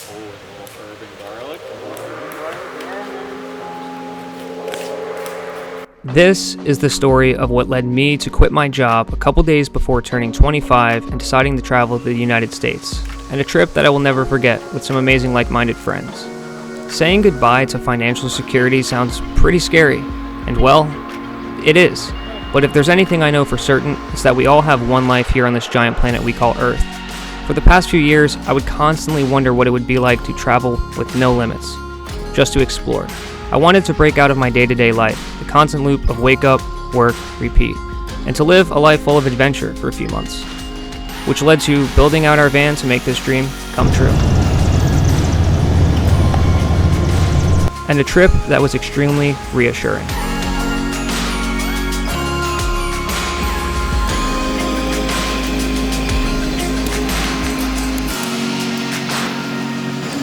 Oh, with a little herb and garlic. This is the story of what led me to quit my job a couple days before turning 25 and deciding to travel to the United States, and a trip that I will never forget with some amazing like-minded friends. Saying goodbye to financial security sounds pretty scary, and well, it is. But if there's anything I know for certain, it's that we all have one life here on this giant planet we call Earth. For the past few years, I would constantly wonder what it would be like to travel with no limits, just to explore. I wanted to break out of my day-to-day life, the constant loop of wake up, work, repeat, and to live a life full of adventure for a few months, which led to building out our van to make this dream come true. And a trip that was extremely reassuring.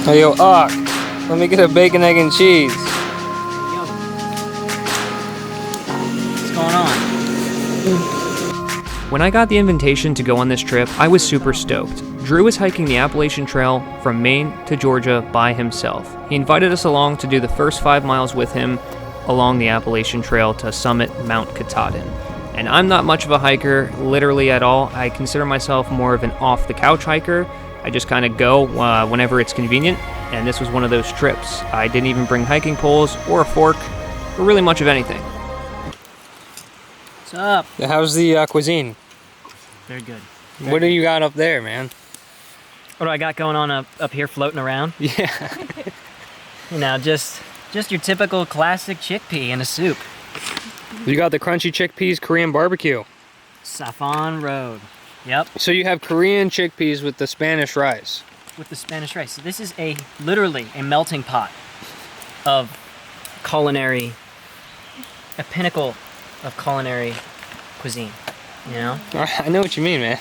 Hey, yo, let me get a bacon, egg, and cheese. What's going on? When I got the invitation to go on this trip, I was super stoked. Drew was hiking the Appalachian Trail from Maine to Georgia by himself. He invited us along to do the first 5 miles with him along the Appalachian Trail to summit Mount Katahdin. And I'm not much of a hiker, literally at all. I consider myself more of an off-the-couch hiker. I just kind of go whenever it's convenient, and this was one of those trips. I didn't even bring hiking poles or a fork, or really much of anything. What's up? How's the cuisine? Very good. What do you got up there, man? What do I got going on up here floating around? Yeah. You know, just your typical classic chickpea in a soup. You got the crunchy chickpeas Korean barbecue. Saffron Road. Yep. So you have Korean chickpeas with the Spanish rice. With the Spanish rice. So this is literally a melting pot of culinary, a pinnacle of culinary cuisine, you know? I know what you mean, man.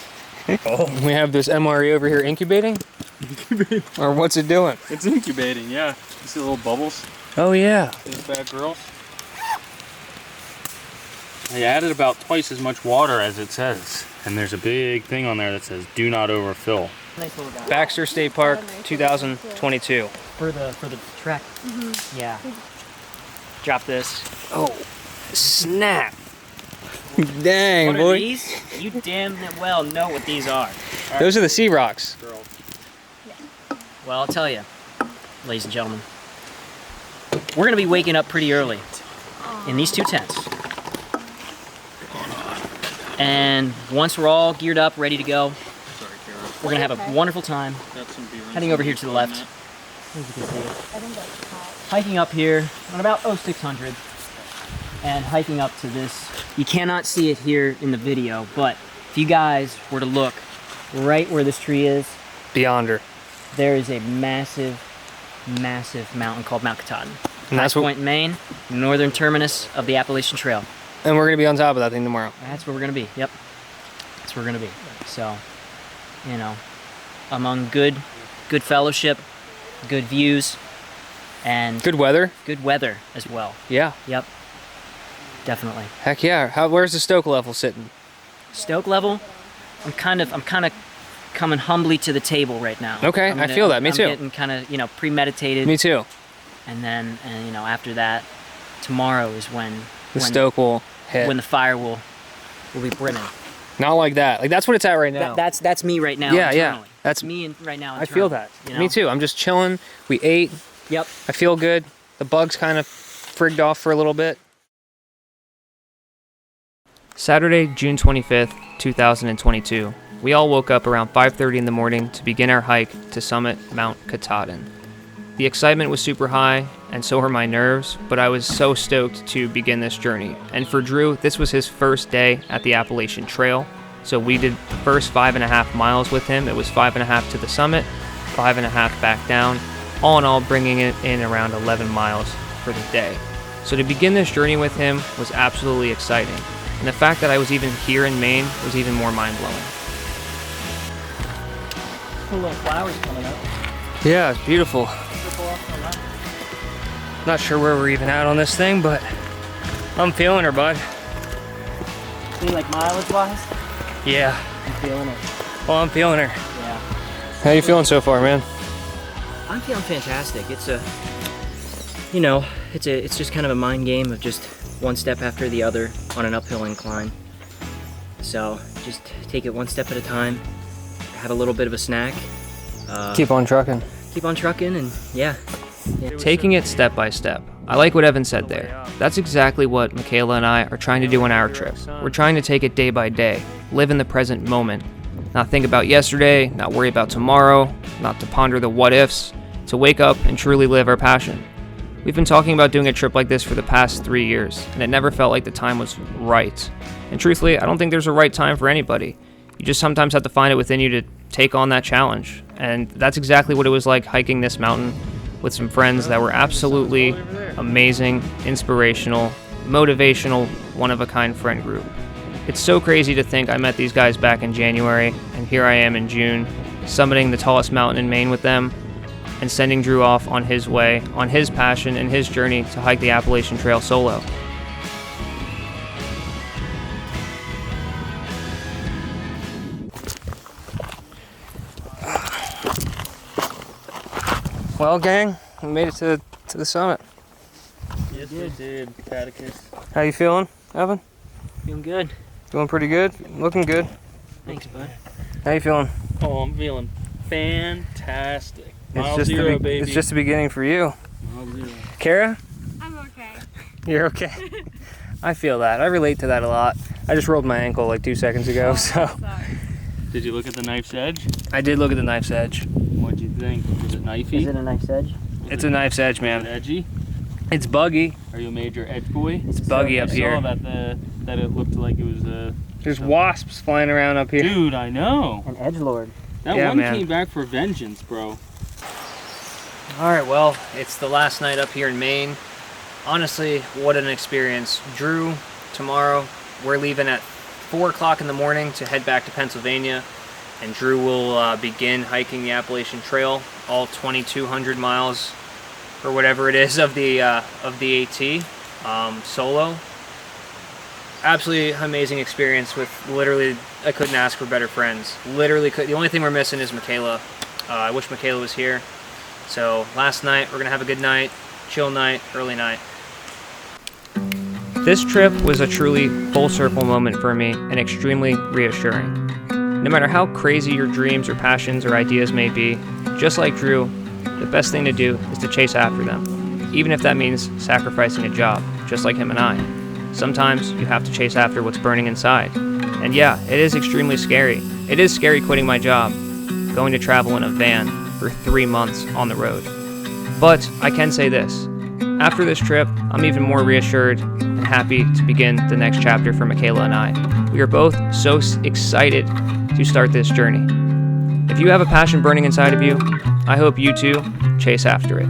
We have this MRE over here incubating? Incubating. Or what's it doing? It's incubating, yeah. You see the little bubbles? Oh, yeah. These bad girls? I added about twice as much water as it says. And there's a big thing on there that says, do not overfill. Nice little guy. Baxter State Park, 2022. For the trek. Mm-hmm. Yeah. Drop this. Oh, snap. Dang, What are boy. these? You damn well know what these are. Those are the sea rocks. Well, I'll tell you, ladies and gentlemen, we're going to be waking up pretty early in these two tents. And once we're all geared up, ready to go, we're going to have a wonderful time heading over here to the left. As you can see it. Hiking up here on about 0600 and hiking up to this. You cannot see it here in the video, but if you guys were to look right where this tree is, Beyonder. there is a massive, massive mountain called Mount Katahdin. And that's High Point, Maine, northern terminus of the Appalachian Trail. And we're going to be on top of that thing tomorrow. That's where we're going to be. Yep. That's where we're going to be. So, you know, among good fellowship, good views, and Good weather. good weather as well. Yeah. Yep. Definitely. Heck yeah. Where's the stoke level sitting? Stoke level, I'm kind of coming humbly to the table right now. Okay, I feel that. Me too. I'm getting kind of, premeditated. Me too. And then, after that, tomorrow is when The stoke will hit. when the fire will be brimming. Not like that. Like, that's what it's at right now. That's me right now. Yeah, yeah. Internally. That's me right now. I feel internally, that. Me too. I'm just chilling. We ate. Yep. I feel good. The bugs kind of frigged off for a little bit. Saturday, June 25th, 2022. We all woke up around 5:30 in the morning to begin our hike to summit Mount Katahdin. The excitement was super high, and so were my nerves, but I was so stoked to begin this journey. And for Drew, this was his first day at the Appalachian Trail, so we did the first 5.5 miles with him. It was 5.5 to the summit, 5.5 back down, all in all bringing it in around 11 miles for the day. So to begin this journey with him was absolutely exciting, and the fact that I was even here in Maine was even more mind-blowing. Cool little flowers coming up. Yeah, it's beautiful. Not sure where we're even at on this thing, but I'm feeling her, bud. See, like mileage-wise, Yeah. I'm feeling it. Well, I'm feeling her. Yeah. How you feeling so far, man? I'm feeling fantastic. It's a, you know, it's just kind of a mind game of just one step after the other on an uphill incline. So just take it one step at a time. Have a little bit of a snack. Keep on trucking. Keep on trucking, and yeah. Taking it step by step. I like what Evan said there. That's exactly what Makayla and I are trying to do on our trip. We're trying to take it day by day, live in the present moment, not think about yesterday, not worry about tomorrow, not to ponder the what ifs, to wake up and truly live our passion. We've been talking about doing a trip like this for the past 3 years, and it never felt like the time was right. And truthfully, I don't think there's a right time for anybody. You just sometimes have to find it within you to take on that challenge. And that's exactly what it was like hiking this mountain with some friends that were absolutely amazing, inspirational, motivational, one-of-a-kind friend group. It's so crazy to think I met these guys back in January, and here I am in June, summiting the tallest mountain in Maine with them, and sending Drew off on his way, on his passion and his journey to hike the Appalachian Trail solo. Well, gang, we made it to the summit. Yes, we did, Catechus. How you feeling, Evan? Feeling good. Feeling pretty good? Looking good. Thanks, bud. How you feeling? Oh, I'm feeling fantastic. Mile zero, baby. It's just the beginning for you. Mile zero. Kara? I'm okay. You're okay. I feel that. I relate to that a lot. I just rolled my ankle like 2 seconds ago, so. Sorry. Did you look at the knife's edge? I did look at the knife's edge. What'd you think? Was it knifey? Is it a knife's edge? It's a knife's edge, Is it man. edgy? It's buggy. Are you a major edge boy? It's buggy up I here. saw that it looked like it was There's wasps flying around up here. Dude, I know. An edgelord. That Yeah, one man. came back for vengeance, bro. Alright, well, it's the last night up here in Maine. Honestly, what an experience. Drew, tomorrow, we're leaving at 4 o'clock in the morning to head back to Pennsylvania, and Drew will begin hiking the Appalachian Trail, all 2,200 miles, or whatever it is, of the AT, solo. Absolutely amazing experience with literally, I couldn't ask for better friends. Literally, the only thing we're missing is Makayla. I wish Makayla was here. So last night, we're gonna have a good night, chill night, early night. This trip was a truly full circle moment for me and extremely reassuring. No matter how crazy your dreams or passions or ideas may be, just like Drew, the best thing to do is to chase after them, even if that means sacrificing a job, just like him and I. Sometimes you have to chase after what's burning inside. And yeah, it is extremely scary. It is scary quitting my job, going to travel in a van for 3 months on the road. But I can say this, after this trip, I'm even more reassured and happy to begin the next chapter for Makayla and I. We are both so excited to start this journey. If you have a passion burning inside of you, I hope you too chase after it.